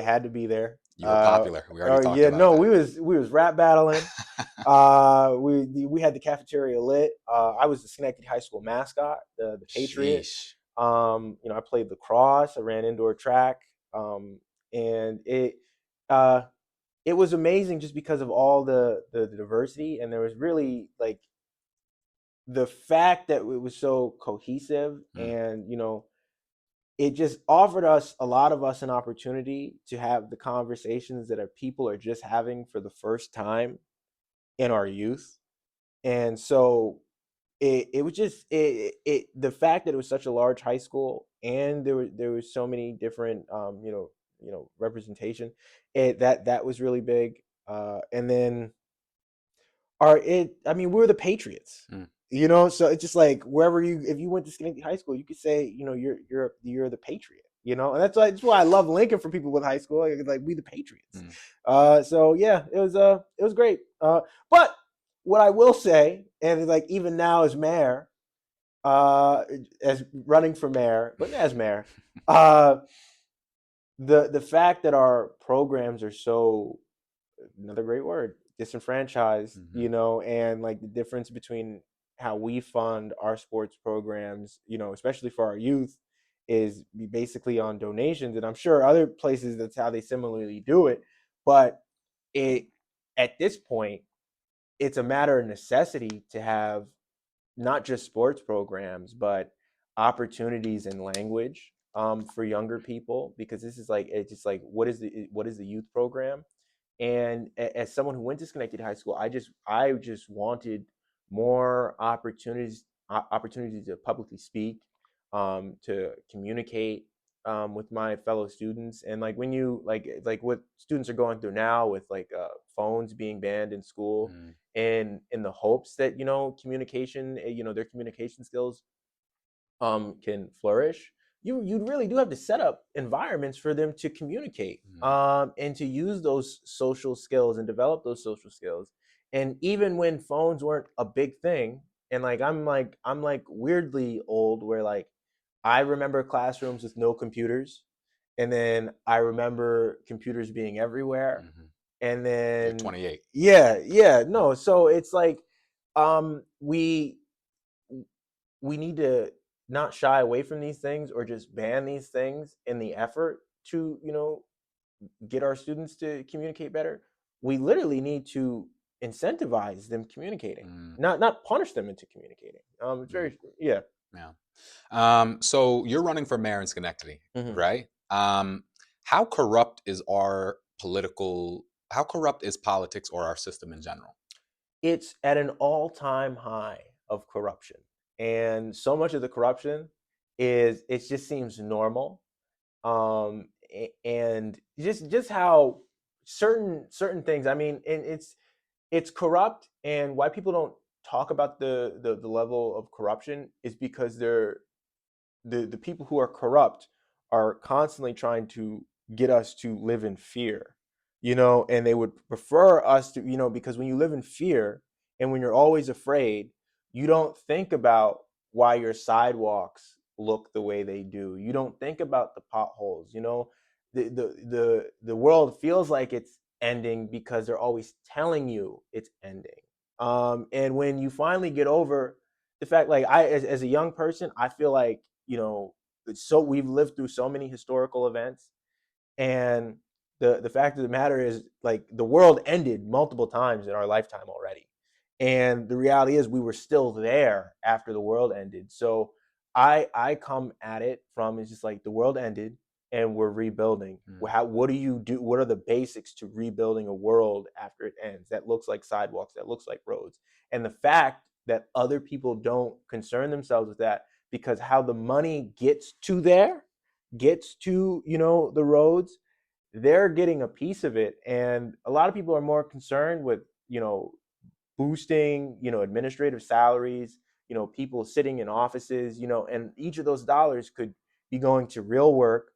had to be there. You were popular. We already talked Yeah, about no, that. we was rap battling. We had the cafeteria lit. I was the Schenectady High School mascot, the Patriot. Sheesh. I played lacrosse. I ran indoor track, and uh, it was amazing just because of all the diversity, and there was really like the fact that it was so cohesive, Mm, and it just offered us a lot of us an opportunity to have the conversations that our people are just having for the first time in our youth. And so it was just the fact that it was such a large high school, and there was so many different representation, that was really big. And then we're the Patriots. mm. So it's just like wherever if you went to Schenectady High School, you could say, you're the Patriot. And that's why I love Lincoln for people with high school. Like we the Patriots. Mm. So yeah, it was great. But what I will say, and like even now as mayor, as running for mayor, but as mayor, uh, the fact that our programs are so, another great word, disenfranchised, Mhm. and like the difference between how we fund our sports programs, especially for our youth, is basically on donations. And I'm sure other places that's how they similarly do it. But it at this point, it's a matter of necessity to have not just sports programs, but opportunities in language, for younger people, because this is like, it's just like, what is the youth program? And as someone who went to Schenectady High School, I just wanted more opportunities to publicly speak, to communicate, with my fellow students. And like when you like what students are going through now with like phones being banned in school, Mm. and in the hopes that communication, their communication skills can flourish. You really do have to set up environments for them to communicate, Mm. and to use those social skills and develop those social skills. And even when phones weren't a big thing, and like I'm weirdly old, where like I remember classrooms with no computers, and then I remember computers being everywhere. Mhm. And You're then, 28. yeah, no, so it's like, we need to not shy away from these things or just ban these things in the effort to get our students to communicate better. We literally need to incentivize them communicating, Mm. not punish them into communicating. It's Mm. very, yeah. Yeah. So you're running for mayor in Schenectady, Mhm. right? How corrupt is our political? How corrupt is politics or our system in general? It's at an all-time high of corruption, and so much of the corruption is, it just seems normal. And just how certain things, I mean, and it's corrupt. And why people don't talk about the level of corruption is because the people who are corrupt are constantly trying to get us to live in fear, and they would prefer us to, because when you live in fear, and when you're always afraid, you don't think about why your sidewalks look the way they do. You don't think about the potholes. The world feels like it's ending because they're always telling you it's ending. And when you finally get over the fact, like as a young person, I feel like, so we've lived through so many historical events, and the fact of the matter is, like, the world ended multiple times in our lifetime already, and the reality is we were still there after the world ended. So I come at it from, it's just like the world ended and we're rebuilding. Mm. What do you do? What are the basics to rebuilding a world after it ends that looks like sidewalks, that looks like roads? And the fact that other people don't concern themselves with that, because how the money gets to the roads, they're getting a piece of it. And a lot of people are more concerned with boosting administrative salaries, people sitting in offices, and each of those dollars could be going to real work,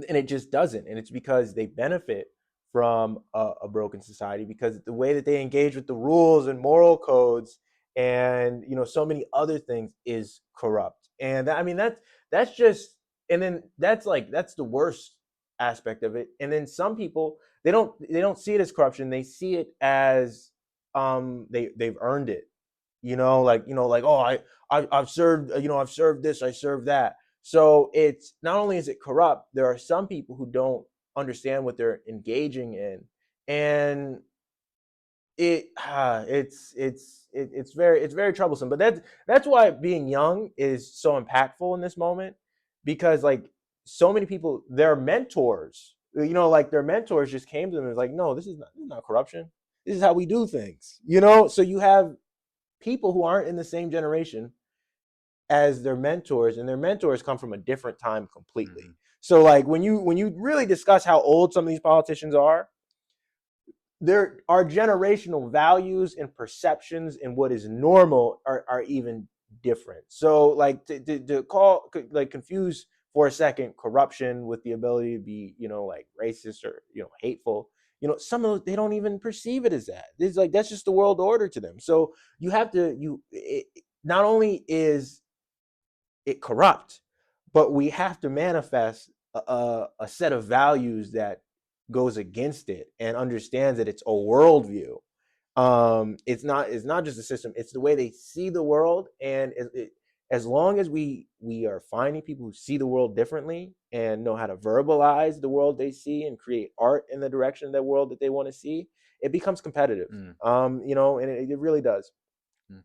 and it just doesn't. And it's because they benefit from a broken society, because the way that they engage with the rules and moral codes, and so many other things, is corrupt. And I mean, that's just, and then that's the worst aspect of it, and then some people they don't see it as corruption. They see it as they've earned it. Like oh I've served I've served this, I served that. So it's not only is it corrupt, there are some people who don't understand what they're engaging in, and it's very troublesome. But that's why being young is so impactful in this moment, because like so many people, their mentors, like their mentors just came to them and was like, no, this is not corruption. This is how we do things. So you have people who aren't in the same generation as their mentors, and their mentors come from a different time completely. Hmm. So like when you really discuss how old some of these politicians are, there are generational values and perceptions, and what is normal are even different. So like to call, like, confuse for a second corruption with the ability to be like racist or hateful. Some of those, they don't even perceive it as that. It's like that's just the world order to them. So you have to you it, not only is it corrupt, but we have to manifest a set of values that goes against it and understands that it's a worldview. It's not just a system; it's the way they see the world. And as long as we are finding people who see the world differently and know how to verbalize the world they see and create art in the direction of that world that they want to see, it becomes competitive. Mm. And it really does. Mm.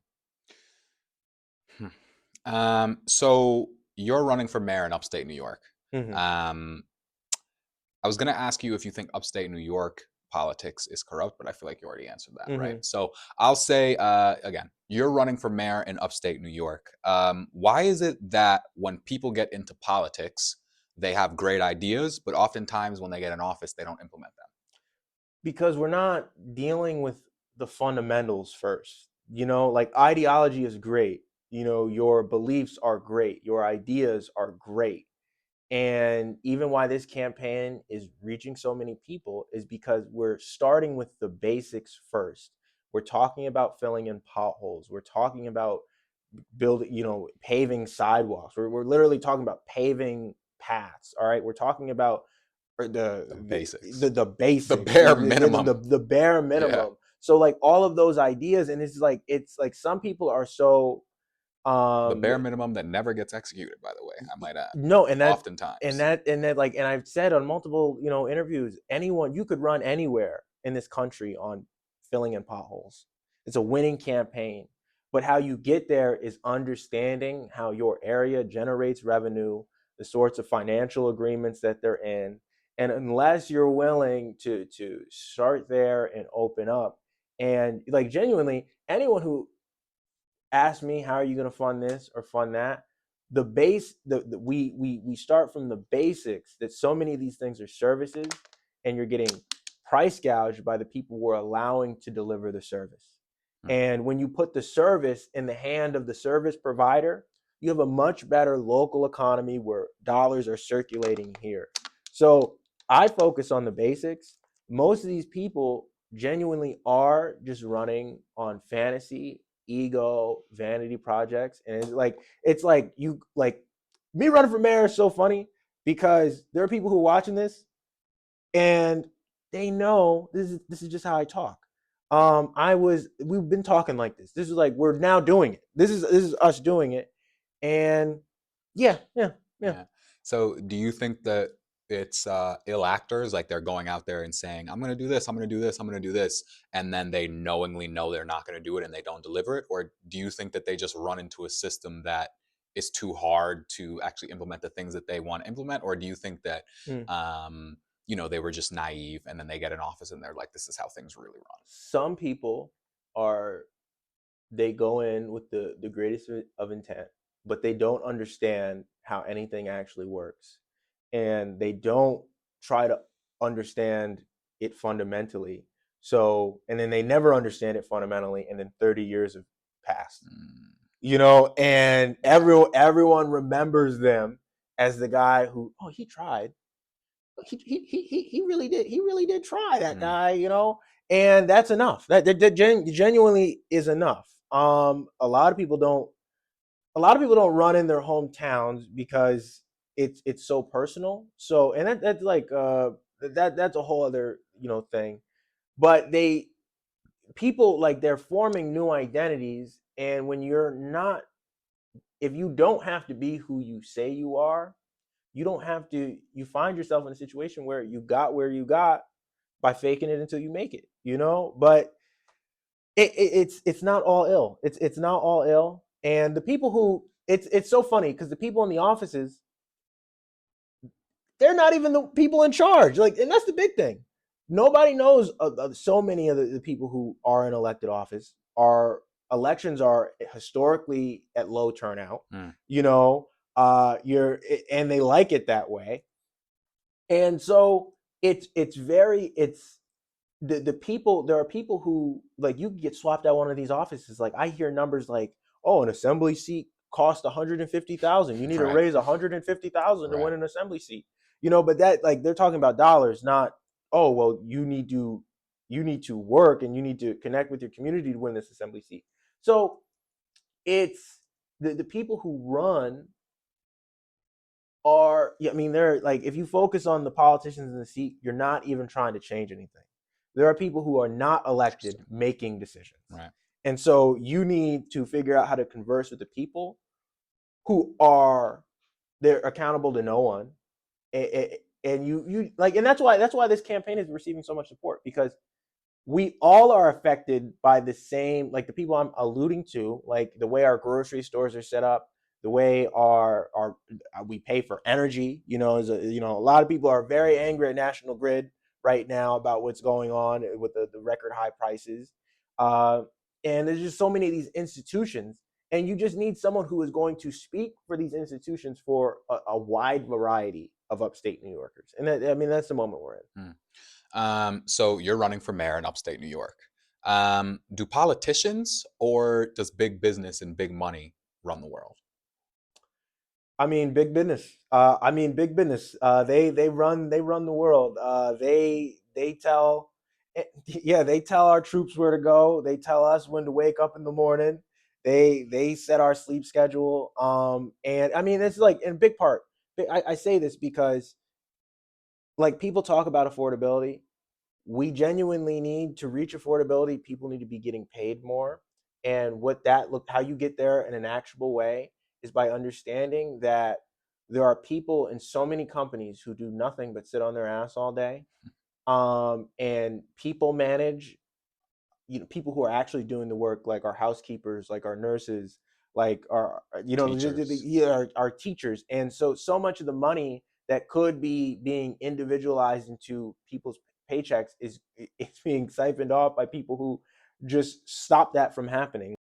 Hmm. So you're running for mayor in upstate New York. Hmm. Um, I was going to ask you if you think upstate New York politics is corrupt, but I feel like you already answered that, right? Hmm. So I'll say again, you're running for mayor in upstate New York. Why is it that when people get into politics, they have great ideas, but oftentimes when they get in office, they don't implement them? Because we're not dealing with the fundamentals first. Like, ideology is great. Your beliefs are great. Your ideas are great. And even why this campaign is reaching so many people is because we're starting with the basics first. We're talking about filling in potholes. We're talking about building, paving sidewalks. We're literally talking about paving paths. All right. We're talking about or The the basics, the, the the basics, bare minimum. the bare Yeah. minimum. So like all of those ideas, and it's like some people are so The um bare minimum that never gets executed, by the way, I might add. no, Oftentimes. like, and I've said on multiple interviews, anyone, you could run anywhere in this country on filling in potholes. It's a winning campaign. But how you get there is understanding how your area generates revenue, the sorts of financial agreements that they're in. And unless you're willing to start there and open up, and like genuinely, anyone who ask me how are you going to fund this or fund that, the base we start from the basics, that so many of these things are services, and you're getting price gouged by the people who are allowing to deliver the service. Mm. And when you put the service in the hand of the service provider, you have a much better local economy where dollars are circulating here. So I focus on the basics. Most of these people genuinely are just running on fantasy, ego, vanity projects. And it's like you like me running for mayor is so funny because there are people who are watching this, and they know this is just how I talk. We've been talking like this. This is like we're now doing it. This is us doing it. And yeah, yeah, yeah. Yeah. So do you think that it's ill actors, like they're going out there and saying, I'm going to do this, I'm going to do this, I'm going to do this, and then they knowingly know they're not going to do it and they don't deliver it? Or do you think that they just run into a system that is too hard to actually implement the things that they want to implement? Or do you think that, Mm. they were just naive and then they get in office and they're like, this is how things really run? Some people are they go in with the greatest of intent, but they don't understand how anything actually works, and they don't try to understand it fundamentally. So, and then they never understand it fundamentally, and then 30 years have passed. Mm, And yeah. everyone remembers them as the guy who, oh, he tried, he really did try, that Mm, guy. And that's enough. That genuinely is enough. A lot of people don't run in their hometowns because it's so personal. So and that's like that's a whole other thing. But people like they're forming new identities, and when you're not, if you don't have to be who you say you are, you don't have to. You find yourself in a situation where you got by faking it until you make it. But it's not all ill. It's not all ill. And the people who it's so funny because the people in the offices, they're not even the people in charge. Like, and that's the big thing. Nobody knows. So many of the people who are in elected office are elections are historically at low turnout. Mm, You know, you're and they like it that way. And so it's the people. There are people who like you get swapped out one of these offices. Like I hear numbers like, oh, an assembly seat cost 150,000. You need to right, raise 150,000 to right, win an assembly seat. But that like they're talking about dollars, not oh well you need to work and you need to connect with your community to win this assembly seat. So it's the people who run are, yeah, I mean, they're like, if you focus on the politicians in the seat, you're not even trying to change anything. There are people who are not elected interesting, making decisions. right. And so you need to figure out how to converse with the people who are, they're accountable to no one. And you like, and that's why this campaign is receiving so much support, because we all are affected by the same, like the people I'm alluding to, like the way our grocery stores are set up, the way our we pay for energy. A lot of people are very angry at National Grid right now about what's going on with the record high prices. uh, and there's just so many of these institutions, and you just need someone who is going to speak for these institutions for a wide variety of upstate New Yorkers. And I mean, that's the moment we're in. Mm. So you're running for mayor in upstate New York. Do politicians or does big business and big money run the world? I mean, big business. Big business. They run the world. They tell, yeah, they tell our troops where to go. They tell us when to wake up in the morning. They set our sleep schedule. And I mean, it's like in big part. I say this because like people talk about affordability. We genuinely need to reach affordability. People need to be getting paid more. And how you get there in an actual way is by understanding that there are people in so many companies who do nothing but sit on their ass all day. And people manage, people who are actually doing the work, like our housekeepers, like our nurses, like our, Teachers. yeah, our teachers. And so much of the money that could be being individualized into people's paychecks is it's being siphoned off by people who just stop that from happening.